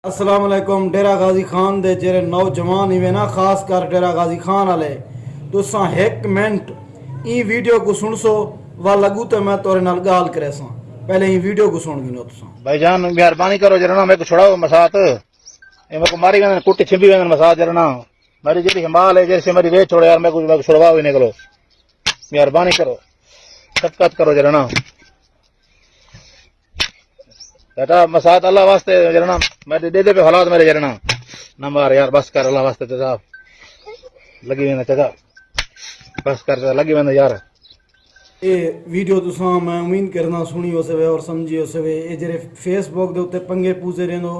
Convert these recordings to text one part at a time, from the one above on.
अस्सलाम वालेकुम। डेरा गाजी खान दे जेरे नौजवान ही वे ना, खास कर डेरा गाजी खान वाले, तुसा एक मिनट ई वीडियो को सुन सो वा लगू तो मैं तोरे नाल गाल करे सा। पहले ई वीडियो को सुन गिनो तुसा। भाईजान मेहरबानी करो जरा ना मेरे को छुड़ाओ मसात ये मेरे को मारी वेंदन कुट्टी छिंबी वेंदन मसात जरा ना मेरी जेडी हिमाल है जैसे मेरी वे छोड़ो यार मेरे को छुड़वाओ ही निकलो मेहरबानी करो सत्कत करो जरा ना बेटा मसात अल्लाह वास्ते जरा ना मेरे दे पे हालात मेरे जरा ना मार यार बस कर अल्लाह वास्ते तेजा लगी वेंदा तेजा बस कर लगी वेंदा यार। ये वीडियो तुसा मैं उम्मीद करना सुनी हो सवे और समझी हो सवे। ये जेरे फेसबुक दे उत्ते पंगे पूजे रहंदो,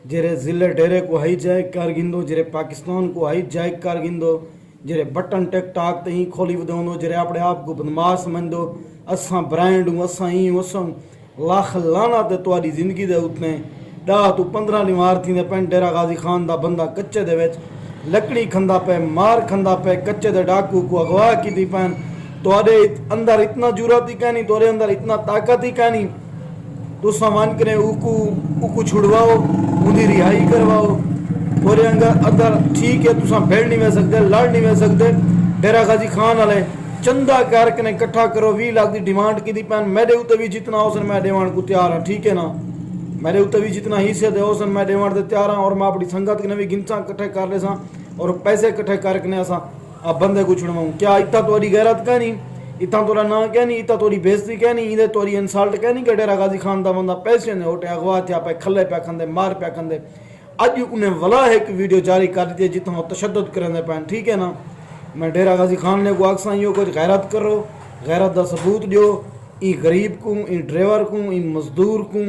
जेरे जिले डेरे को हाईजैक कर गिंदो, जेरे पाकिस्तान को हाईजैक कर गिंदो, जेरे बटन टिकटॉक ते ही खोली वदोंदो, जेरे अपने आप को बदमाश समझदो असा ब्रांड हूं असा ही उसम लाख लाना ते तुम्हारी जिंदगी दे उत्ते 10 तो 15 निवार थी पें। डेरा गाजी खान दा बंदा कच्चे दे विच लकड़ी खंदा पे, मार खंदा पे, कच्चे दे डाकू को अगवा की पैन। तोरे अंदर इतना जुरत ही कहनी, तोरे अंदर इतना ताकत ही कहनी, तुसा मान करे उकू छुड़वाओ, उनकी रिहाई करवाओ। तोरे अंदर ठीक है तुसा भेड़ नहीं वे सकते, लड़ नहीं वे सकते। डेरा गाजी खान वाले चंदा करके ने इकट्ठा करो, 20 लाख की डिमांड की पैन। मेरे उत्ते भी जितना होसन मैं देवान को तैयार हाँ, ठीक है ना। मेरे उत्ते भी जितना हिस्से दे होसन मैं देवान दे तैयार हाँ। और मैं अपनी संगत के भी गिनसा इकट्ठे कर ले सा और पैसे इकट्ठे करके असा अब बंदे को छुड़वाऊँ। क्या इतना तोरी गैरत कहनी, इतना तोरा ना कहनी, इतना तोरी बेइज्जती कहनी, इधे तोरी इंसल्ट कहनी कि डेरा गाजी खान दा बंदा पैसे ने होटे अगवा थिया पे, खले पे खंदे, मार पे खंदे। अज उन्हें वला एक वीडियो जारी कर दी है जितना तशद्दुद करेंदे पैन, ठीक है ना। मैं डेरा गाजी खान ने को आखसा यो कुछ गैरत करो, गैरत का सबूत दो। ई गरीब को, ई ड्राइवर को, ई मजदूर को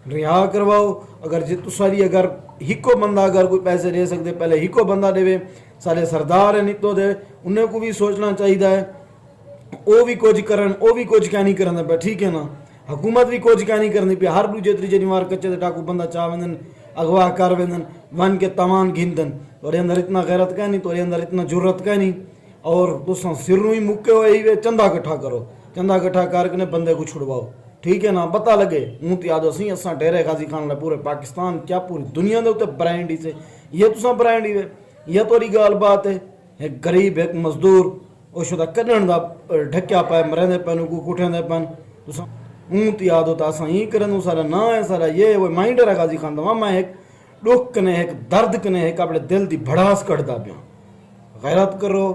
रिहा करवाओ। अगर जे तुसारी अगर हिको बंदा अगर कोई पैसे दे सकते पहले हिको बंदा देवे। सारे सरदार है नितो दे, उन्हें को भी सोचना चाहिए है वो भी कुछ करन, वो भी कुछ क्या नहीं करना पे, ठीक है ना। हुकूमत भी कुछ क्या नहीं करनी पे। हर दूजे त्रीजे निवार कच्चे दे डाकू बंदा चाह वेंदन, अगवा कर वेंदन, वन के तमान गिनदन। तोरे अंदर इतना गैरत का नहीं, तोरे अंदर इतना जुर्रत का नहीं। और तुसा सिरों ही मुक्के हुए ही चंदा इकट्ठा करो, चंदा इकट्ठा करके बंदे को छुड़वाओ, ठीक है ना। पता लगे हूँ तो याद सी असा डेरे गाजी खान ला पूरे पाकिस्तान क्या पूरी दुनिया के उत्ते ब्रांड ही से ये तुसा ब्रांड ही वे। यह तोरी गाल बात है। एक गरीब एक मजदूर उस कढ़न का ढक्या पाए मरेंदे पैन को कुठेंदे पैन। तुसा हूँ तो याद होता असा ही करन सारा ना है सारा ये वो माइंड डेरा गाजी खान दा मैं एक दुख कने एक दर्द कने एक अपने दिल की भड़ास कटदा पिया। गैरत करो,